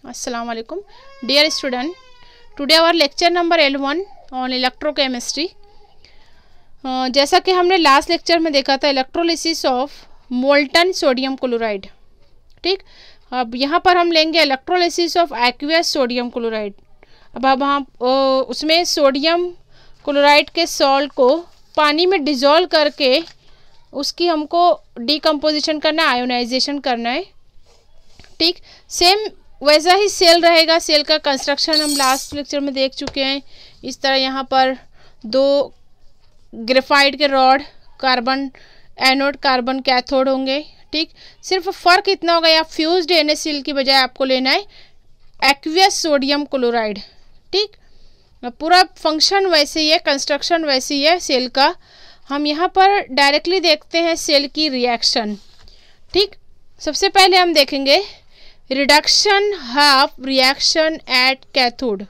Assalamu alaikum. Dear student, today our lecture number L1 on electrochemistry. जैसा कि हमने last lecture में देखा था electrolysis of molten sodium chloride. ठीक, अब यहाँ पर हम लेंगे electrolysis of aqueous sodium chloride. अब हम उसमें सोडियम क्लोराइड के सॉल्ट को पानी में डिज़ोल्व करके उसकी हमको डिकम्पोजिशन करना है, आयोनाइजेशन करना है. ठीक, सेम वैसा ही सेल रहेगा. सेल का कंस्ट्रक्शन हम लास्ट लेक्चर में देख चुके हैं. इस तरह यहाँ पर दो ग्रेफाइट के rod, carbon anode carbon cathode होंगे. ठीक, सिर्फ फ़र्क इतना होगा, या फ्यूज्ड NaCl की बजाय आपको लेना है एक्वियस सोडियम क्लोराइड. ठीक, पूरा फंक्शन वैसे ही है, कंस्ट्रक्शन वैसे ही है सेल का. हम यहाँ पर डायरेक्टली देखते हैं सेल की रिएक्शन. ठीक, सबसे पहले हम देखेंगे reduction half reaction at cathode.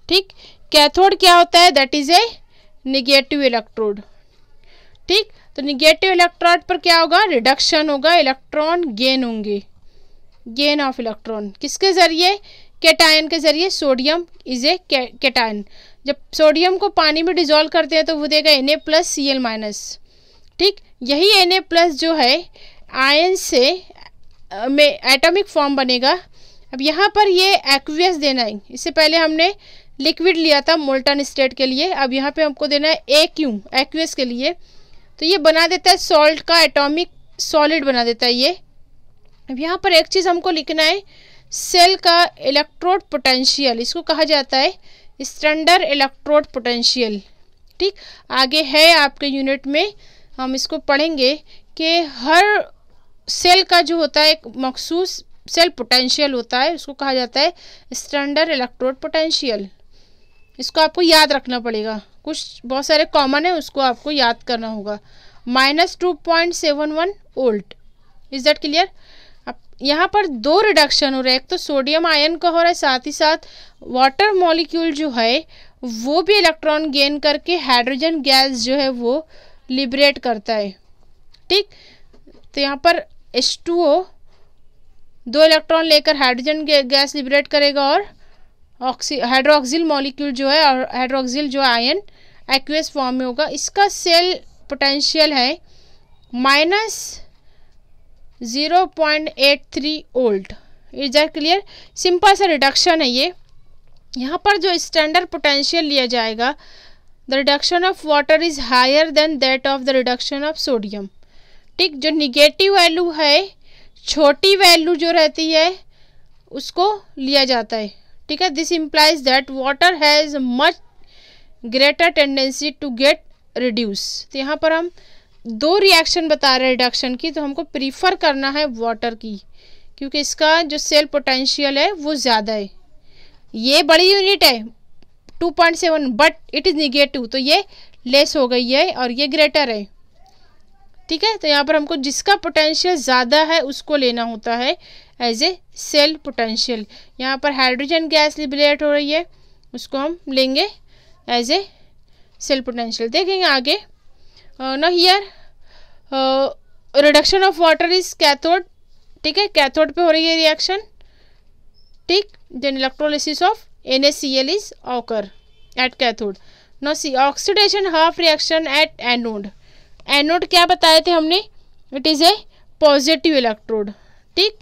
ठीक, कैथोड क्या होता है? That is a negative electrode. ठीक, तो निगेटिव इलेक्ट्रोड पर क्या होगा? रिडक्शन होगा, इलेक्ट्रॉन गेन होंगे, गेन ऑफ इलेक्ट्रॉन. किसके जरिए? कैटायन के जरिए. Sodium is a cation. जब सोडियम को पानी में डिजोल्व करते हैं तो वो देगा Na+Cl-. ठीक, यही Na+ जो है आयन से में एटॉमिक फॉर्म बनेगा. अब यहाँ पर ये एक्वियस देना है. इससे पहले हमने लिक्विड लिया था मोल्टन स्टेट के लिए. अब यहाँ पे हमको देना है AQ एक्वियस के लिए. तो ये बना देता है सॉल्ट का एटॉमिक सॉलिड बना देता है ये. अब यहाँ पर एक चीज़ हमको लिखना है, सेल का इलेक्ट्रोड पोटेंशियल. इसको कहा जाता है स्टैंडर्ड इलेक्ट्रोड पोटेंशियल. ठीक, आगे है आपके यूनिट में हम इसको पढ़ेंगे कि हर सेल का जो होता है एक मखसूस सेल पोटेंशियल होता है, उसको कहा जाता है स्टैंडर्ड इलेक्ट्रोड पोटेंशियल. इसको आपको याद रखना पड़ेगा. कुछ बहुत सारे कॉमन है, उसको आपको याद करना होगा. -2.71 वोल्ट. Is that clear? अब यहाँ पर दो रिडक्शन हो रहे हैं. एक तो सोडियम आयन का हो रहा है, साथ ही साथ वाटर मॉलिक्यूल जो है वो भी इलेक्ट्रॉन गेन करके हाइड्रोजन गैस जो है वो लिबरेट करता है. ठीक, तो यहाँ पर H2O 2 इलेक्ट्रॉन लेकर हाइड्रोजन गैस लिबरेट करेगा और हाइड्रोक्सिल मॉलिक्यूल जो है और हाइड्रोक्सिल जो आयन एक्वियस फॉर्म में होगा. इसका सेल पोटेंशियल है -0.83 volt. Is that clear? Simple सा रिडक्शन है ये. यहाँ पर जो स्टैंडर्ड पोटेंशियल लिया जाएगा, the reduction of water is higher than that of the reduction of sodium. ठीक, जो निगेटिव वैल्यू है, छोटी वैल्यू जो रहती है उसको लिया जाता है. ठीक है, this implies that water has much greater tendency to get reduce. तो यहाँ पर हम दो रिएक्शन बता रहे हैं रिडक्शन की, तो हमको प्रीफर करना है वाटर की, क्योंकि इसका जो सेल पोटेंशियल है वो ज़्यादा है. ये बड़ी यूनिट है 2.7, बट इट इज़ निगेटिव, तो ये लेस हो गई है और ये ग्रेटर है. ठीक है, तो यहाँ पर हमको जिसका पोटेंशियल ज़्यादा है उसको लेना होता है एज ए सेल पोटेंशियल. यहाँ पर हाइड्रोजन गैस लिबरेट हो रही है, उसको हम लेंगे एज ए सेल पोटेंशियल. देखेंगे आगे. ना here reduction of water is cathode. ठीक है, कैथोड पे हो रही है रिएक्शन. ठीक, then electrolysis of NaCl is occur at cathode. No see oxidation half reaction at anode. Anode क्या बताए थे हमने? It is a positive electrode. ठीक,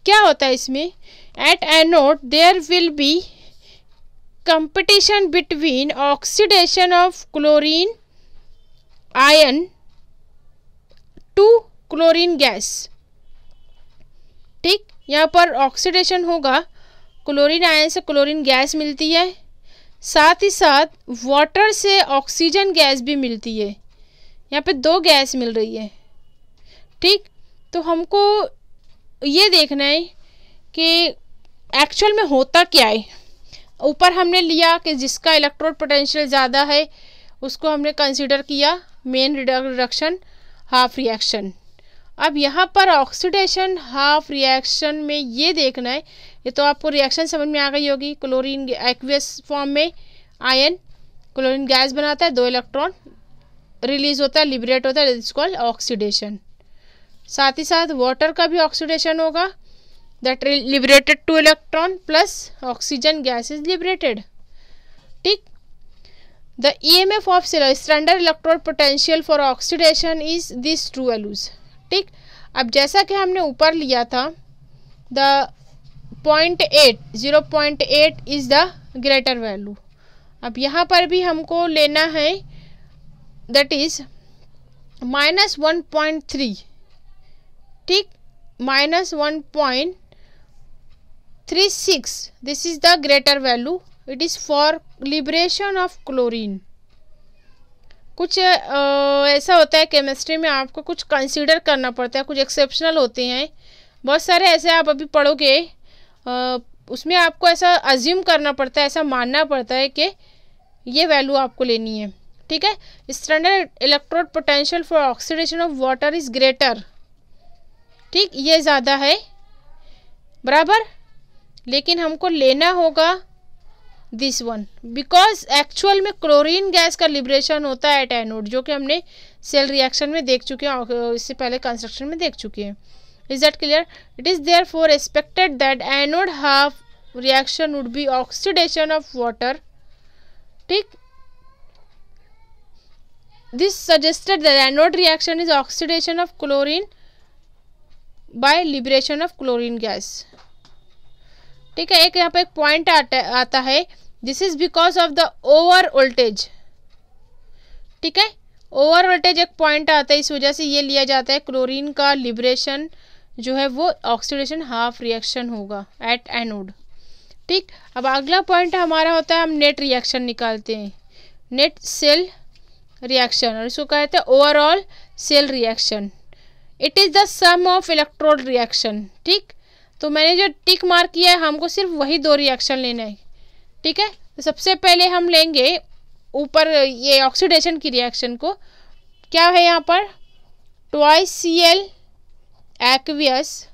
क्या होता है इसमें? At anode there will be competition between oxidation of chlorine ion to chlorine gas. ठीक, यहाँ पर ऑक्सीडेशन होगा, क्लोरीन आयन से क्लोरीन गैस मिलती है, साथ ही साथ वाटर से ऑक्सीजन गैस भी मिलती है. यहाँ पे दो गैस मिल रही है. ठीक, तो हमको ये देखना है कि एक्चुअल में होता क्या है. ऊपर हमने लिया कि जिसका इलेक्ट्रोड पोटेंशियल ज़्यादा है उसको हमने कंसीडर किया मेन रिडक्शन हाफ रिएक्शन. अब यहाँ पर ऑक्सीडेशन हाफ रिएक्शन में ये देखना है, ये तो आपको रिएक्शन समझ में आ गई होगी. क्लोरीन एक्वियस फॉर्म में आयन क्लोरीन गैस बनाता है, 2 इलेक्ट्रॉन रिलीज होता है, लिबरेट होता है, इट्स कॉल्ड ऑक्सीडेशन. साथ ही साथ वाटर का भी ऑक्सीडेशन होगा, that liberated 2 electron plus oxygen gas is liberated. ठीक. The EMF of standard electrode potential for oxidation is these two values. ठीक. अब जैसा कि हमने ऊपर लिया था the 0.8 is the greater value. अब यहाँ पर भी हमको लेना है that is -1.3. ठीक. -1.36. This is the greater value. It is for liberation of chlorine. कुछ ऐसा होता है केमिस्ट्री में, आपको कुछ कंसीडर करना पड़ता है, कुछ एक्सेप्शनल होते हैं, बहुत सारे ऐसे आप अभी पढ़ोगे, उसमें आपको ऐसा अज्यूम करना पड़ता है, ऐसा मानना पड़ता है कि ये वैल्यू आपको लेनी है. ठीक है. Standard electrode potential for oxidation of water is greater. ठीक, ये ज़्यादा है, बराबर, लेकिन हमको लेना होगा दिस वन, बिकॉज एक्चुअल में क्लोरीन गैस का लिबरेशन होता है एट एनोड, जो कि हमने सेल रिएक्शन में देख चुके हैं, इससे पहले कंस्ट्रक्शन में देख चुके हैं. Is that clear? It is there for expected that anode half reaction would be oxidation of water. ठीक. This suggested that anode reaction is oxidation of chlorine by liberation of chlorine gas. ठीक है. एक यहाँ पे एक point आता है, this is because of the over voltage. ठीक है. ओवर वोल्टेज एक पॉइंट आता है, इस वजह से ये लिया जाता है क्लोरीन का लिबरेशन जो है वो ऑक्सीडेशन हाफ रिएक्शन होगा एट एनोड. ठीक. अब अगला पॉइंट हमारा होता है, हम नेट रिएक्शन निकालते हैं, नेट सेल रिएक्शन, और इसको कहते हैं overall cell reaction. It is the sum of electrode reaction. ठीक. तो मैंने जो टिक मार्क किया है, हमको सिर्फ वही दो रिएक्शन लेना है. ठीक है. तो सबसे पहले हम लेंगे ऊपर ये ऑक्सीडेशन की रिएक्शन को. क्या है यहाँ पर? Twice Cl aqueous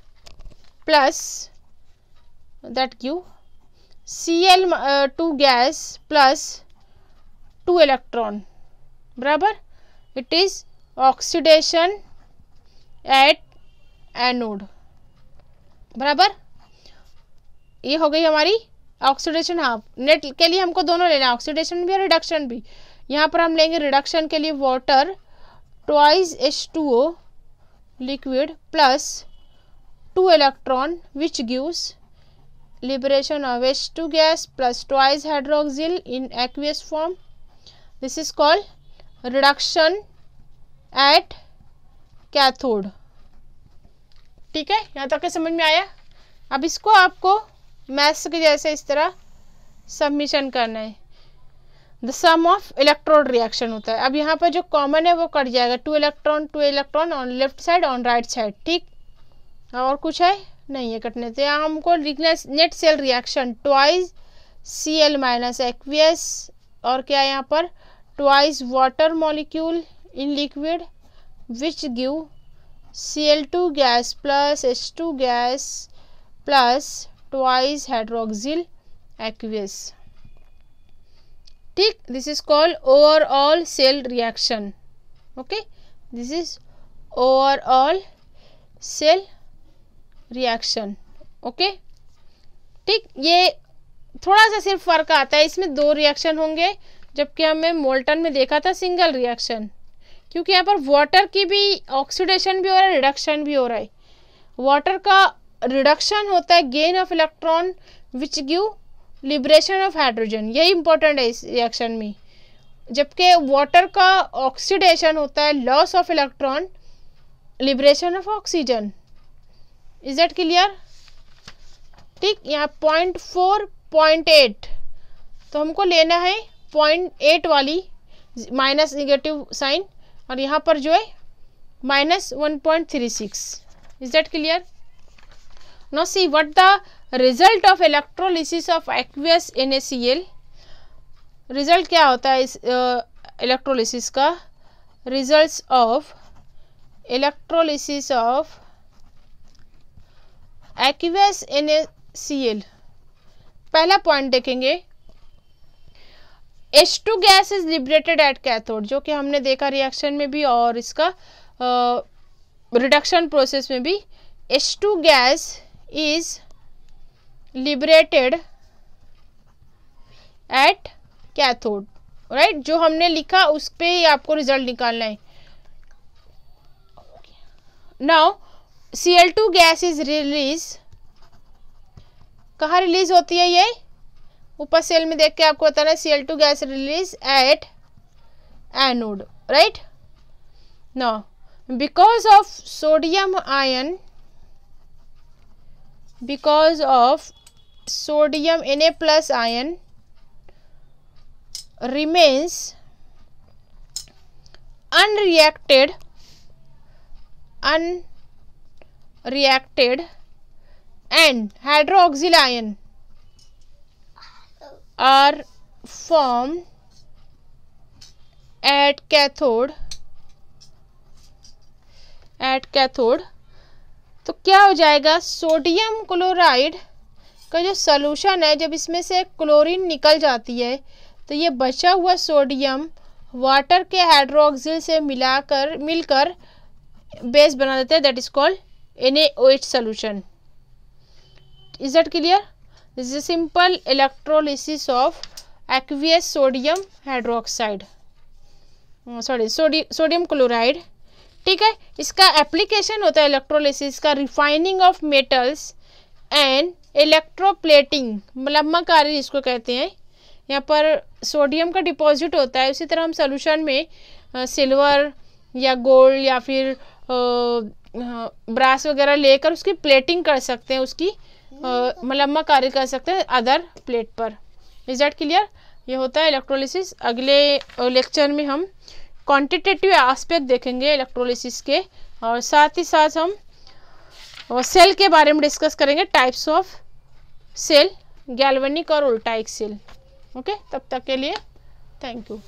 plus that give Cl2 gas plus 2 electron, बराबर. It is oxidation at anode, बराबर. ये हो गई हमारी ऑक्सीडेशन हाफ. नेट के लिए हमको दोनों लेना है, ऑक्सीडेशन भी और रिडक्शन भी. यहाँ पर हम लेंगे रिडक्शन के लिए water twice H2O liquid plus 2 electron which gives liberation of H2 gas plus twice hydroxyl in aqueous form. This is called reduction at cathode. ठीक है. यहाँ तक के समझ में आया? अब इसको आपको मैथ्स के जैसे इस तरह सबमिशन करना है. The sum of electrode reaction होता है. अब यहाँ पर जो कॉमन है वो कट जाएगा, 2 electron on left side on right side. ठीक. और कुछ है नहीं है कटने से. यहाँ हमको लिखना net cell reaction twice Cl minus aqueous, और क्या है यहाँ पर twice water molecule in liquid which give Cl2 gas plus H2 gas plus twice hydroxyl aqueous. ठीक. This is called overall cell reaction. Okay. This is overall cell reaction. Okay. ठीक. ये थोड़ा सा सिर्फ फर्क आता है, इसमें दो रिएक्शन होंगे, जबकि हमें मोल्टन में देखा था सिंगल रिएक्शन, क्योंकि यहाँ पर वाटर की भी ऑक्सीडेशन भी हो रहा है, रिडक्शन भी हो रहा है. वाटर का रिडक्शन होता है gain of electron which give liberation of hydrogen, यही इंपॉर्टेंट है इस रिएक्शन में. जबकि वाटर का ऑक्सीडेशन होता है loss of electron, liberation of oxygen. Is that clear? ठीक. यहाँ 0.4 0.8, तो हमको लेना है 0.8 वाली माइनस निगेटिव साइन, और यहाँ पर जो है -1.36. Is that clear? Now see what the result of electrolysis of aqueous NaCl. Result क्या होता है इस इलेक्ट्रोलिसिस का? Results of electrolysis of aqueous NaCl. पहला पॉइंट देखेंगे, H2 gas is liberated at cathode, जो कि हमने देखा रिएक्शन में भी और इसका रिडक्शन प्रोसेस में भी. H2 gas is liberated at cathode, right. जो हमने लिखा उस पे ही आपको रिजल्ट निकालना है। Now Cl2 gas is release, कहाँ रिलीज होती है ये? ऊपर सेल में देख के आपको बताना है Cl2 gas release at anode, right. Now because of sodium ion, because of sodium Na plus ion remains unreacted and hydroxyl ion are formed at cathode, तो क्या हो जाएगा? सोडियम क्लोराइड का जो सॉल्यूशन है, जब इसमें से क्लोरीन निकल जाती है तो ये बचा हुआ सोडियम वाटर के हाइड्रोक्सिल से मिलकर बेस बना देते हैं, that is called NaOH solution. Is that clear? This is simple electrolysis of aqueous sodium hydroxide, sorry sodium chloride, ठीक है। इसका एप्लीकेशन होता है इलेक्ट्रोलिसिस का refining of metals and electroplating, मलम्माकारी जिसको कहते हैं। यहाँ पर सोडियम का डिपॉजिट होता है, उसी तरह हम सोल्यूशन में सिल्वर या गोल्ड या फिर ब्रास वगैरह लेकर उसकी प्लेटिंग कर सकते हैं, उसकी मलम्माकारी कर सकते हैं अदर प्लेट पर। Is that clear? ये होता है इलेक्ट्रोलिसिस। अगले लेक्चर में हम क्वांटिटेटिव एस्पेक्ट देखेंगे इलेक्ट्रोलिसिस के, और साथ ही साथ हम सेल के बारे में डिस्कस करेंगे, टाइप्स ऑफ सेल, गैल्वेनिक और वोल्टाइक सेल। ओके, तब तक के लिए थैंक यू।